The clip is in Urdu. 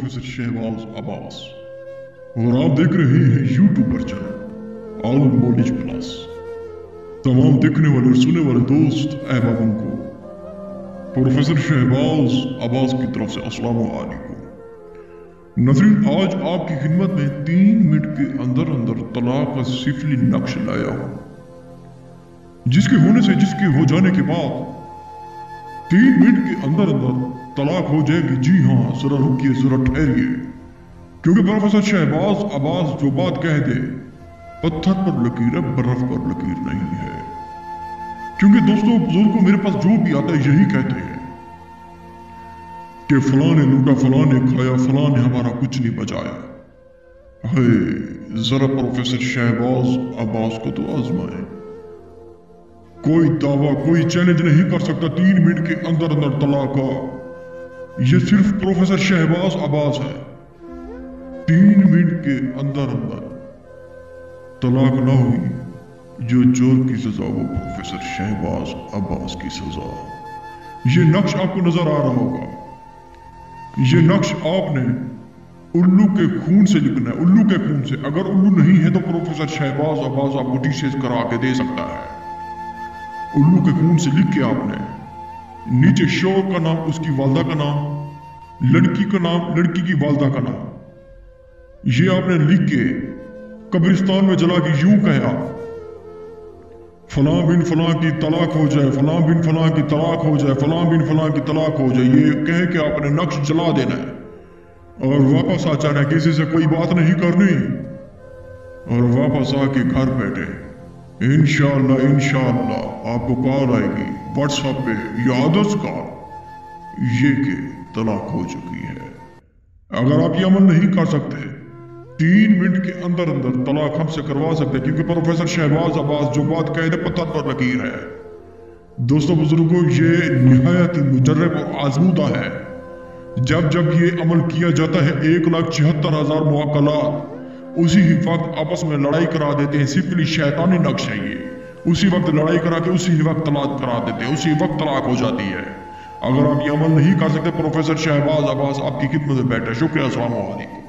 پروفیسر شہباز عباس اور آپ دیکھ رہے ہیں یوٹیوب پر چینل موالج پلس۔ تمام دیکھنے والے اور سننے والے دوست احبابوں کو پروفیسر شہباز عباس کی طرف سے السلام علیکم۔ ناظرین، آج آپ کی خدمت میں 3 منٹ کے اندر طلاق کا سفلی نقش لایا ہوں، جس کے ہونے سے جس کے ہو جانے کے بعد 3 منٹ کے اندر طلاق ہو جائے گی۔ جی ہاں، ذرا رکیے، ذرا ٹھہریے، کیونکہ پروفیسر شہباز عباس جو بات کہہ دے پتھر پر لکیر ہے، برف پر لکیر نہیں ہے۔ کیونکہ دوستوں، بزرگوں میرے پاس جو بھی آتا ہے یہی کہتے ہیں کہ فلاں نے لوٹا، فلاں نے کھایا، فلاں نے ہمارا کچھ نہیں بچایا۔ ذرا پروفیسر شہباز عباس کو تو آزمائیں۔ کوئی دعویٰ، کوئی چیلنج نہیں کر سکتا 3 منٹ کے اندر طلاق کا۔ یہ صرف پروفیسر شہباز عباس ہے۔ 3 منٹ کے اندر طلاق نہ ہوئی، جو چور کی سزا وہ پروفیسر شہباز عباس کی سزا۔ یہ نقش آپ کو نظر آ رہا ہوگا۔ یہ نقش آپ نے الو کے خون سے لکھنا ہے، الو کے خون سے۔ اگر الو نہیں ہے تو پروفیسر شہباز عباس آپ کو ٹیز کرا کے دے سکتا ہے۔ الو کے خون سے لکھ کے آپ نے نیچے شوہر کا نام، اس کی والدہ کا نام، لڑکی کا نام، لڑکی کی والدہ کا نام، یہ آپ نے لکھ کے قبرستان میں جلا کے یوں کہا، فلاں بن فلاں کی طلاق ہو جائے، فلاں بن فلاں کی طلاق ہو جائے، فلاں بن فلاں کی طلاق ہو جائے۔ یہ کہہ کے آپ نے نقش جلا دینا ہے اور واپس آ جانا ہے، کسی سے کوئی بات نہیں کرنی، اور واپس آ کے گھر بیٹھے۔ انشاءاللہ آپ کو کال آئے گی واٹس ایپ پہ، یادس کال، یہ کہ طلاق ہو چکی ہے۔ اگر آپ یہ عمل نہیں کر سکتے، 3 منٹ کے اندر طلاق ہم سے کروا سکتے، کیونکہ پروفیسر شہباز عباس جو بات کہہ دے پتھر پر لکیر ہے۔ دوستو بزرگوں، یہ نہایت مجرب اور آزمودہ ہے۔ جب یہ عمل کیا جاتا ہے 1,76,000 مواکیلات اسی ہی وقت آپس میں لڑائی کرا دیتے ہیں۔ سفلی شیطانی نقش ہے یہ، اسی وقت لڑائی کرا کے اسی وقت طلاق کرا دیتے ہیں، اسی وقت طلاق ہو جاتی ہے۔ اگر آپ یہ عمل نہیں کر سکتے، پروفیسر شہباز عباس آپ کی خدمت میں بیٹھے۔ شکریہ، السلام علیکم۔